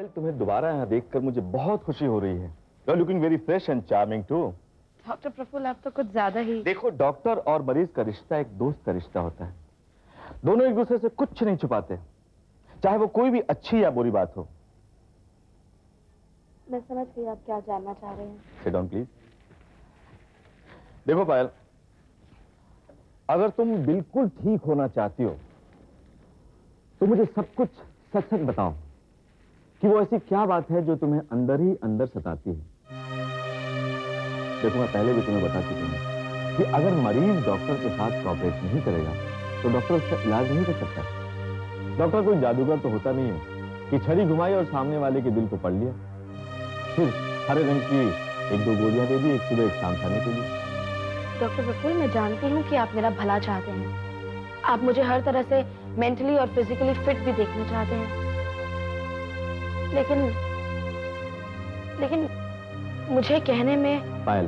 पायल, तुम्हें दोबारा यहाँ देखकर मुझे बहुत खुशी हो रही है। You are looking very fresh and charming too. Doctor Prafull, आप तो कुछ ज्यादा ही। देखो, डॉक्टर और मरीज का रिश्ता एक दोस्त का रिश्ता होता है। दोनों एक दूसरे से कुछ नहीं छुपाते, चाहे वो कोई भी अच्छी या बुरी बात हो। मैं समझ गई आप क्या जानना चाह रहे हैं। Sit down please. देखो पायल, अगर तुम बिल्कुल ठीक होना चाहती हो तो मुझे सब कुछ सच सच बताओ कि वो ऐसी क्या बात है जो तुम्हें अंदर ही अंदर सताती है। देखो, मैं पहले भी तुम्हें बता चुका हूं कि अगर मरीज डॉक्टर के साथ कोऑपरेट नहीं करेगा तो डॉक्टर उसका इलाज नहीं कर सकता। डॉक्टर कोई जादूगर तो होता नहीं है कि छड़ी घुमाई और सामने वाले के दिल को पढ़ लिया, फिर हरे रंग की एक दो गोलियां दे दी, एक सुबह एक शाम खाने के लिए। डॉक्टर प्रफुल्ल, मैं जानती हूँ कि आप मेरा भला चाहते हैं। आप मुझे हर तरह से मेंटली और फिजिकली फिट भी देखना चाहते हैं, लेकिन मुझे कहने में। पायल,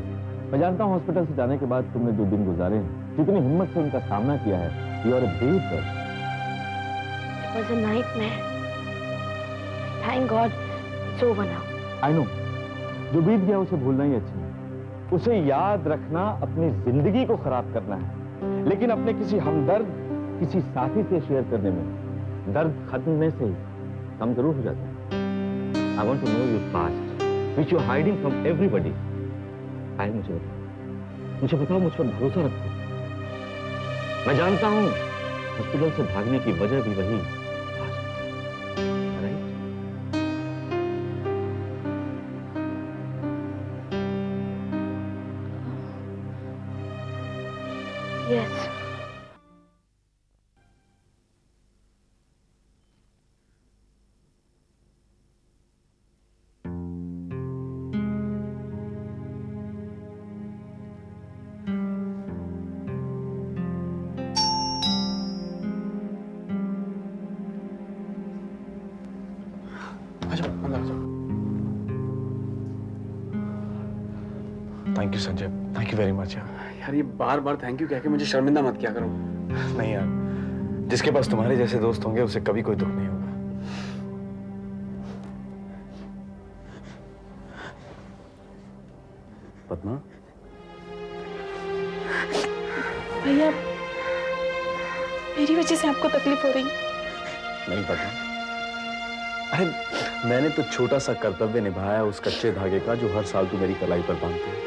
मैं जानता हूँ हॉस्पिटल से जाने के बाद तुमने जो दिन गुजारे हैं, जितनी हिम्मत से उनका सामना किया है, you are a brave girl. It was a nightmare. Thank God, it's over now. I know, जो बीत गया उसे भूलना ही अच्छा है। उसे याद रखना अपनी जिंदगी को खराब करना है, लेकिन अपने किसी हमदर्द, किसी साथी से शेयर करने में दर्द खत्म होने से ही कम जरूर हो जाता है। I want to know your past, which you are hiding from everybody. I मुझे बताओ, मुझ पर भरोसा रखो। मैं जानता हूं हॉस्पिटल से भागने की वजह भी वही। Yes. Thank you Sanjay, thank you very much यार। यार ये बार बार थैंक यू कह के मुझे शर्मिंदा मत किया करो। नहीं यार, जिसके पास तुम्हारे जैसे दोस्त होंगे उसे कभी कोई दुख नहीं होगा। पद्मा, भैया, मेरी वजह से आपको तकलीफ हो रही? नहीं पद्मा, अरे मैंने तो छोटा सा कर्तव्य निभाया उस कच्चे धागे का जो हर साल तू मेरी कलाई पर बांधती है,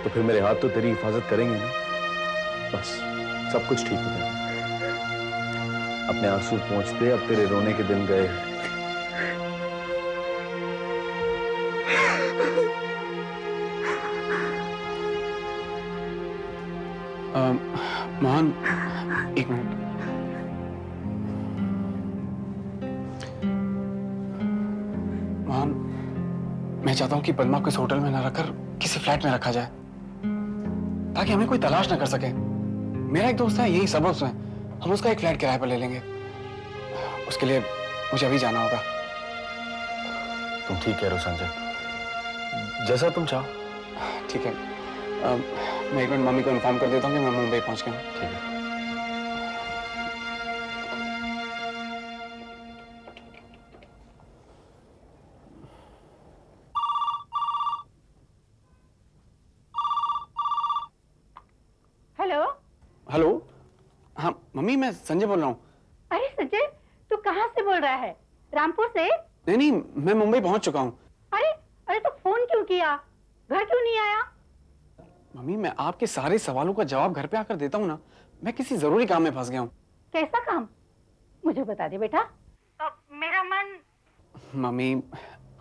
तो फिर मेरे हाथ तो तेरी हिफाजत करेंगे ना। बस सब कुछ ठीक हो जाएगा। अपने आंसू पहुंचते अब तेरे रोने के दिन गए। मोहन, एक मिनट। मोहन, मैं चाहता हूं कि पद्मा को इस होटल में न रखकर किसी फ्लैट में रखा जाए, ताकि हमें कोई तलाश ना कर सके। मेरा एक दोस्त है, यही सबर्ब्स में, हम उसका एक फ्लैट किराए पर ले लेंगे। उसके लिए मुझे अभी जाना होगा। तुम ठीक कह रहे हो संजय, जैसा तुम चाहो। ठीक है, मैं एक मिनट मम्मी को इन्फॉर्म कर देता हूँ कि मैं मुंबई पहुंच गया हूँ। ठीक है। हेलो। हेलो, हाँ मम्मी, मैं संजय बोल रहा हूँ। अरे संजय, तू कहाँ से बोल रहा है? रामपुर से? नहीं नहीं, मैं मुंबई पहुंच चुका हूँ। अरे अरे, तो फोन क्यों किया? घर क्यों नहीं आया? मम्मी, मैं आपके सारे सवालों का जवाब घर पे आकर देता हूँ ना। मैं किसी जरूरी काम में फंस गया हूँ। कैसा काम? मुझे बता दे बेटा। मेरा मन। मम्मी,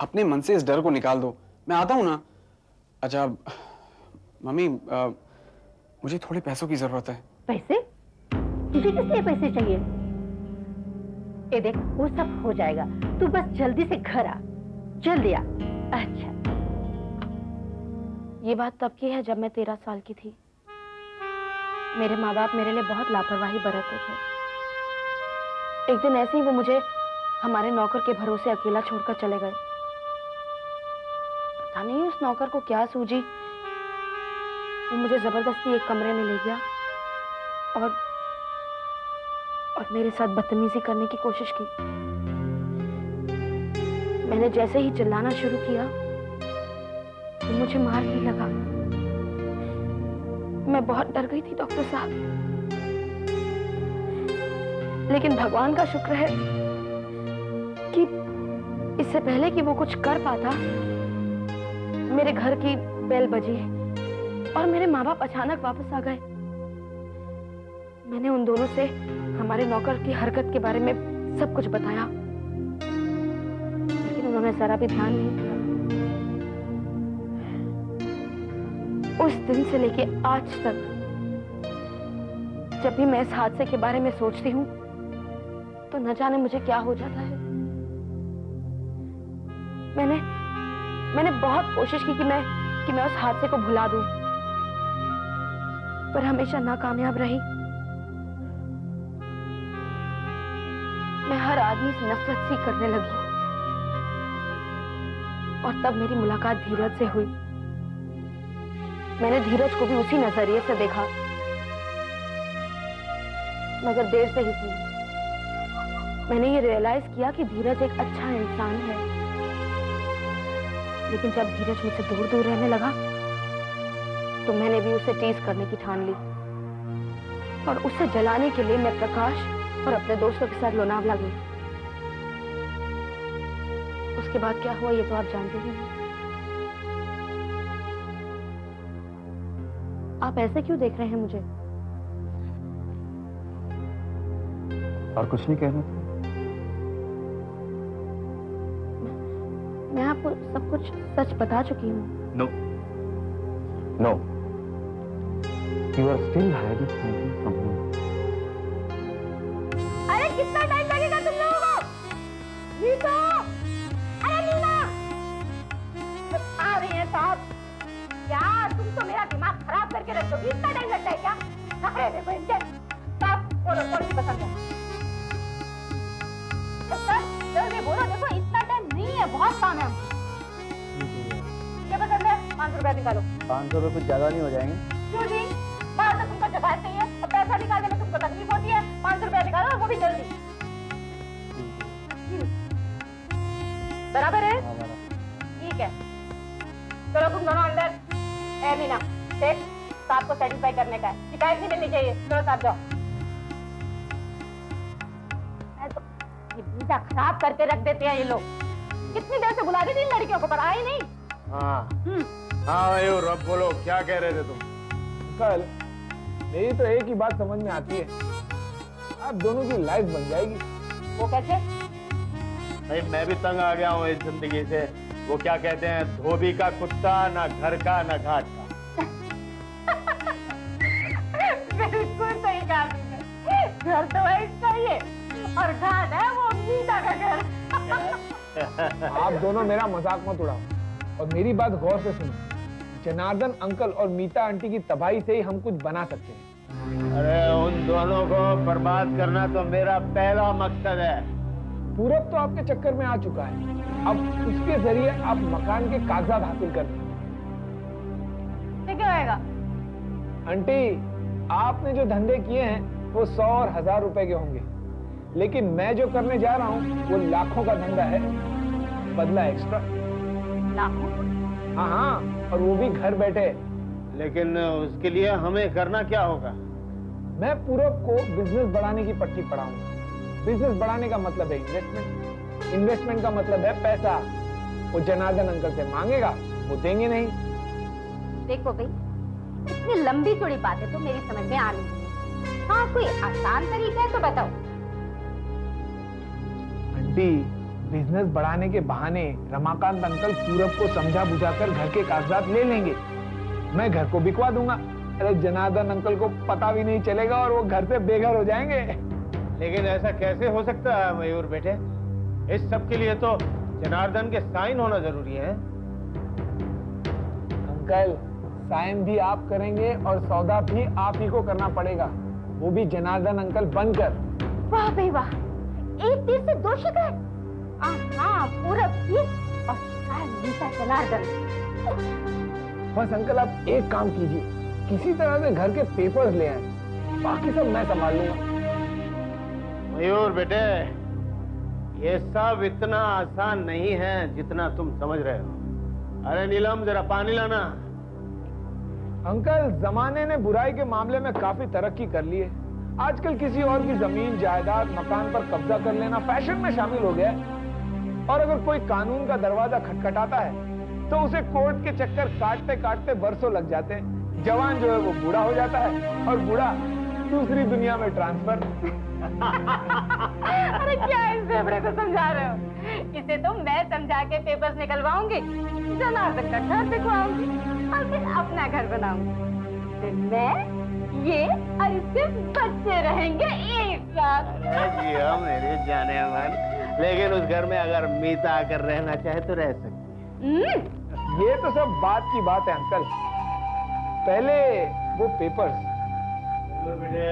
अपने मन से इस डर को निकाल दो, मैं आता हूँ ना। अच्छा मम्मी, मुझे थोड़े पैसों की जरूरत है। पैसे? तुझे किस लिए पैसे चाहिए? ये देख, वो सब हो जाएगा, तू बस जल्दी से घर आ। जल्दी आ। अच्छा। ये बात तब की है जब मैं 13 साल की थी। मेरे माँ बाप मेरे लिए बहुत लापरवाही बरतते थे। एक दिन ऐसे ही वो मुझे हमारे नौकर के भरोसे अकेला छोड़कर चले गए। पता नहीं उस नौकर को क्या सूझी, वो मुझे जबरदस्ती एक कमरे में ले गया और मेरे साथ बदतमीजी करने की कोशिश की। मैंने जैसे ही चिल्लाना शुरू किया तो मुझे मारने लगा। मैं बहुत डर गई थी डॉक्टर साहब, लेकिन भगवान का शुक्र है कि इससे पहले कि वो कुछ कर पाता, मेरे घर की बेल बजी और मेरे माँ बाप अचानक वापस आ गए। मैंने उन दोनों से हमारे नौकर की हरकत के बारे में सब कुछ बताया, लेकिन उन्होंने जरा भी ध्यान नहीं दिया। उस दिन से लेके आज तक जब भी मैं इस हादसे के बारे में सोचती हूँ तो न जाने मुझे क्या हो जाता है। मैंने बहुत कोशिश की कि मैं उस हादसे को भुला दूं, पर हमेशा नाकामयाब रही। मैं हर आदमी से नफरत सी करने लगी और तब मेरी मुलाकात धीरज से हुई। मैंने धीरज को भी उसी नजरिए से देखा, मगर देर से ही थी। मैंने ये रियलाइज किया कि धीरज एक अच्छा इंसान है, लेकिन जब धीरज मुझसे दूर दूर रहने लगा तो मैंने भी उसे टीज करने की ठान ली और उसे जलाने के लिए मैं प्रकाश और अपने दोस्तों के साथ लोनावला गई। उसके बाद क्या हुआ ये तो आप जानते ही हैं। आप ऐसे क्यों देख रहे हैं मुझे? और कुछ नहीं कहना था? मैं आपको सब कुछ सच बता चुकी हूँ। No no, you are still hiding something from me. अरे कितना टाइम लगेगा तुम लोगों को? नीतू! अरे नीना! आ रही है साहब। यार तुम तो मेरा दिमाग खराब करके रख दोगी। इतना टाइम लगता है क्या? नखरे देखो इनके। साहब बोलो कौन सी पसंद है? सर जल्दी बोलो, देखो इतना टाइम नहीं है, बहुत काम है हमको। क्या पसंद है? 500 रुपया निकालो। 500 रुपये कुछ ज्यादा नहीं हो जाएंगे? क्यों जी? बाहर से तुमको जगह चाहिए और पैसा निकालने में तुमको तकलीफ होती है। 500 रुपया निकालो और वो भी जल्दी। बराबर है? ठीक है, चलो तुम दोनों अंदर। ए मीना, देख साहब को सेटिस्फाई करने का है, शिकायत नहीं मिलनी चाहिए। चलो साहब जाओ। मैं तो ये वीजा खराब करके रख देते हैं ये लोग। कितनी देर से बुला रही थी इन लड़कियों को, पर आई नहीं। हाँ हाँ मयूर, अब बोलो क्या कह रहे थे तुम? कल मेरी तो एक ही बात समझ में आती है, आप दोनों की लाइफ बन जाएगी। वो कैसे? भाई मैं भी तंग आ गया हूँ इस जिंदगी से। वो क्या कहते हैं, धोबी का कुत्ता, ना घर का ना घाट का। बिल्कुल सही कहा तुमने। घर तो है इसका ही है और घाट है वो मीता का घर। आप दोनों मेरा मजाक मत उड़ाओ और मेरी बात गौर से सुनो। जनार्दन अंकल और मीता आंटी की तबाही से ही हम कुछ बना सकते हैं। अरे उन दोनों को बर्बाद करना तो मेरा पहला मकसद है। पूरब तो आपके चक्कर में आ चुका है, अब उसके जरिए आप मकान के कागजात हासिल कर लें। क्या होएगा? आंटी, आपने जो धंधे किए हैं वो 100 और 1000 रुपए के होंगे, लेकिन मैं जो करने जा रहा हूँ वो लाखों का धंधा है। बदला एक्स्ट्रा। लाखों? हाँ हाँ, और वो भी घर बैठे। लेकिन उसके लिए हमें करना क्या होगा? मैं पूरब को बिजनेस बढ़ाने की पट्टी पढ़ाऊंगा। बिजनेस बढ़ाने का मतलब है इन्वेस्टमेंट, इन्वेस्टमेंट का मतलब है पैसा। वो जनार्दन अंकल से मांगेगा, वो देंगे नहीं। देखो भाई, इतनी लंबी चौड़ी बातें तो मेरी समझ में आ नहीं। हाँ, कोई आसान तरीका है तो बताओ। आंटी, बिजनेस बढ़ाने के बहाने रमाकांत अंकल पूरब को समझा बुझाकर घर के कागजात ले लेंगे। मैं घर को बिकवा दूंगा। अरे जनार्दन अंकल को पता भी नहीं चलेगा और वो घर से बेघर हो जाएंगे। लेकिन ऐसा कैसे हो सकता है मयूर बेटे? इस सब के लिए तो जनार्दन के साइन होना जरूरी है। अंकल, साइन भी आप करेंगे और सौदा भी आप ही को करना पड़ेगा, वो भी जनार्दन अंकल बनकर। वाह भाई वाह, एक तीर से दो शिकार। हाँ, पूरब भी और शिकार मीता जनार्दन। बस अंकल आप एक काम कीजिए, किसी तरह से घर के पेपर्स ले आए, बाकी सब मैं संभाल लूंगा। मयूर बेटे, ये सब इतना आसान नहीं है जितना तुम समझ रहे हो। अरे नीलम, जरा पानी लाना। अंकल, जमाने ने बुराई के मामले में काफी तरक्की कर ली है। आजकल किसी और की जमीन, जायदाद, मकान पर कब्जा कर लेना फैशन में शामिल हो गया है। और अगर कोई कानून का दरवाजा खटखटाता है तो उसे कोर्ट के चक्कर काटते काटते बरसों लग जाते हैं। जवान जो है वो बूढ़ा हो जाता है और बूढ़ा दूसरी दुनिया में ट्रांसफर। अरे क्या इस बेवड़े को समझा रहे हो? इसे तो मैं समझा के पेपर्स निकलवाऊंगी, जनार्दन का घर दिखवाऊंगी और फिर अपना घर बनाऊंगी। फिर मैं, ये और इसके बच्चे रहेंगे एक साथ। अरे जिया मेरे जाने मन, लेकिन उस घर में अगर मीता आकर रहना चाहे तो रह सकती है। ये तो सब बात की बात है अंकल, पहले वो पेपर्स। बेटे,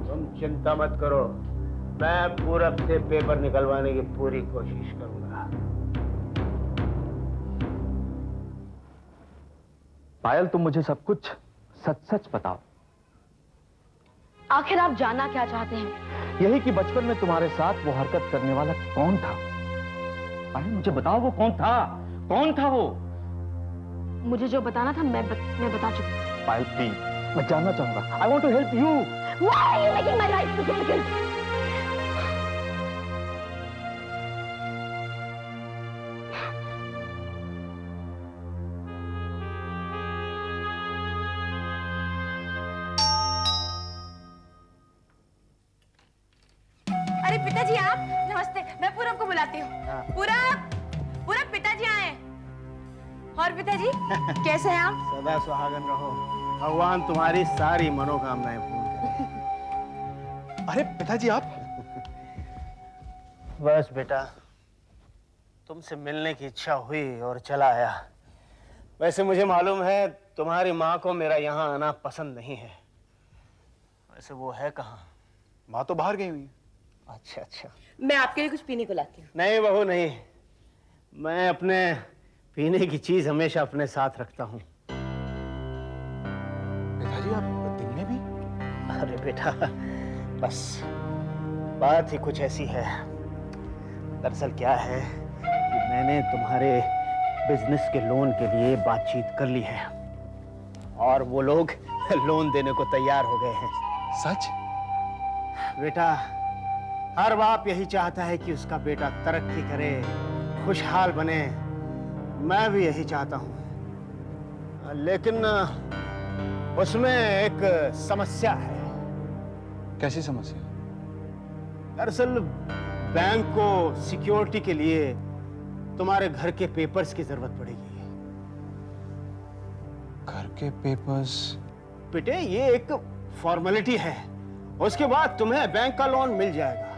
तुम चिंता मत करो, मैं पूरब से पेपर निकलवाने की पूरी कोशिश करूंगा। पायल, तुम मुझे सब कुछ सच सच बताओ। आखिर आप जानना क्या चाहते हैं? यही कि बचपन में तुम्हारे साथ वो हरकत करने वाला कौन था? पायल, मुझे बताओ वो कौन था? कौन था वो? मुझे जो बताना था मैं बता चुकी हूँ। पायल प्लीज, मैं जानना चाहूंगा। I want to help you. Why are you making my life so difficult? अरे पिताजी, आप नमस्ते। मैं पूरब को बुलाती हूँ। पूरब, पूरब, पिताजी आए। और पिताजी कैसे हैं आप? सदा सुहागन रहो, भगवान तुम्हारी सारी मनोकामनाएं पूर्ण करे। अरे पिताजी, आप? बस बेटा, तुमसे मिलने की इच्छा हुई और चला आया। वैसे मुझे मालूम है तुम्हारी माँ को मेरा यहाँ आना पसंद नहीं है। वैसे वो है कहाँ? माँ तो बाहर गई हुई है। अच्छा अच्छा। मैं आपके लिए कुछ पीने को लाती हूँ। नहीं बहू नहीं, मैं अपने पीने की चीज हमेशा अपने साथ रखता हूँ। पिताजी, आप दिन में भी? अरे बेटा, बस बात ही कुछ ऐसी है। दरअसल क्या है कि मैंने तुम्हारे बिजनेस के लोन के लिए बातचीत कर ली है और वो लोग लोन देने को तैयार हो गए हैं। सच? बेटा, हर बाप यही चाहता है कि उसका बेटा तरक्की करे, खुशहाल बने। मैं भी यही चाहता हूं, लेकिन उसमें एक समस्या है। कैसी समस्या? दरअसल बैंक को सिक्योरिटी के लिए तुम्हारे घर के पेपर्स की जरूरत पड़ेगी। घर के पेपर्स? बेटे, ये एक फॉर्मेलिटी है, उसके बाद तुम्हें बैंक का लोन मिल जाएगा।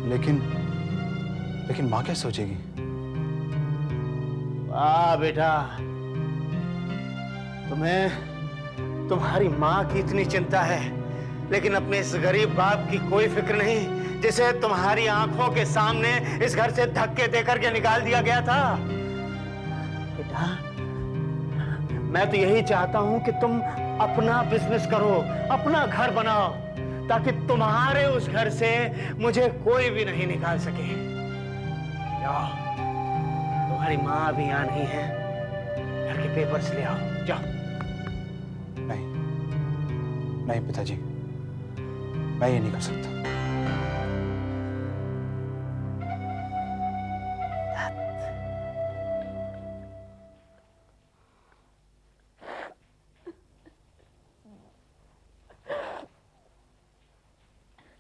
लेकिन माँ क्या सोचेगी? वाह बेटा, तुम्हें तुम्हारी माँ की इतनी चिंता है, लेकिन अपने इस गरीब बाप की कोई फिक्र नहीं, जिसे तुम्हारी आंखों के सामने इस घर से धक्के देकर के निकाल दिया गया था। बेटा, मैं तो यही चाहता हूं कि तुम अपना बिजनेस करो, अपना घर बनाओ, ताकि तुम्हारे उस घर से मुझे कोई भी नहीं निकाल सके। जाओ, तुम्हारी माँ भी यहाँ नहीं है, घर के पेपर्स ले आओ, जाओ। नहीं पिताजी, मैं ये नहीं कर सकता।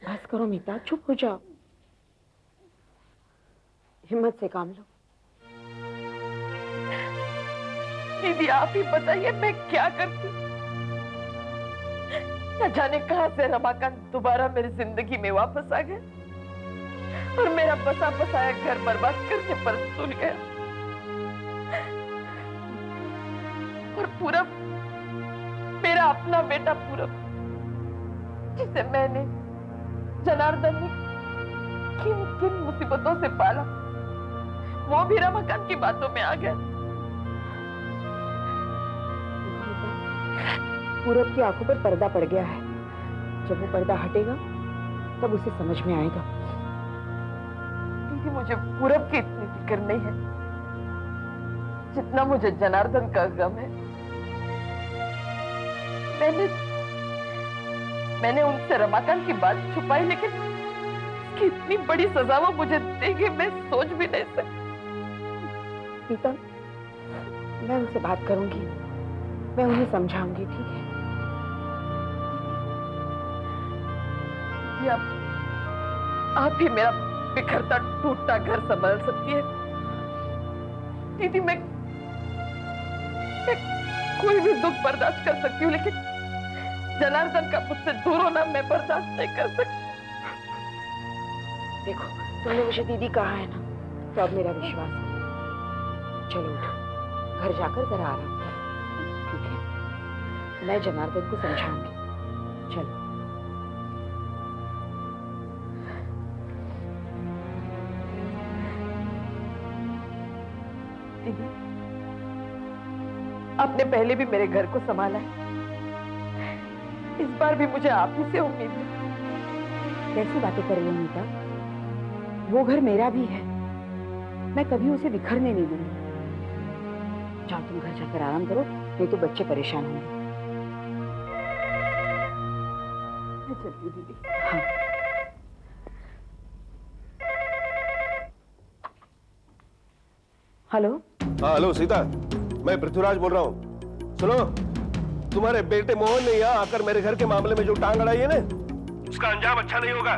बस करो मीता, चुप हो जाओ। हिम्मत से काम लो। दीदी, आप ही बताइए मैं क्या करती? न जाने कहां से रमाकांत दोबारा मेरी जिंदगी में वापस आ गया और मेरा बसा बसाया घर बर्बाद करने पर तुल गया। और पूरब, मेरा अपना बेटा पूरब, जिसे मैंने, जनार्दन ने किन किन मुसीबतों से पाला, वो भी रमाकांत की बातों में आ गया। पूरब की आंखों पर पर्दा पड़ गया है। जब वो पर्दा हटेगा तब उसे समझ में आएगा। दीदी मुझे पूरब की इतनी फिक्र नहीं है जितना मुझे जनार्दन का गम है। मैंने उनसे रमाकांत की बात छुपाई, लेकिन उसकी इतनी बड़ी सजा वो मुझे देंगे मैं सोच भी नहीं सकती। प्रीतम, मैं उनसे बात करूंगी, मैं उन्हें समझाऊंगी, ठीक है? या आप ही मेरा बिखरता टूटता घर संभाल सकती है। दीदी मैं कोई भी दुख बर्दाश्त कर सकती हूँ, लेकिन जनार्दन का मुझसे दूर होना मैं बर्दाश्त नहीं कर सकती। देखो, तुमने मुझे दीदी कहा है ना, तो अब मेरा विश्वास है। चलो उठो, घर जाकर जरा आराम करो, ठीक है? मैं जनार्दन को समझाऊंगी। चलो। दीदी, आपने पहले भी मेरे घर को संभाला है, इस बार भी मुझे आप ही से उम्मीद है। कैसी बातें कर रही हो नीता? वो घर मेरा भी है, मैं कभी उसे बिखरने नहीं दूंगी। जाओ तुम घर जाकर आराम करो, नहीं तो बच्चे परेशान होंगे। मैं चलती हूँ दीदी। हाँ। हेलो। हाँ हेलो सीता, मैं पृथ्वीराज बोल रहा हूँ। सुनो, तुम्हारे बेटे मोहन ने यहाँ आकर मेरे घर के मामले में जो टांग अड़ाई है ना, उसका अंजाम अच्छा नहीं होगा।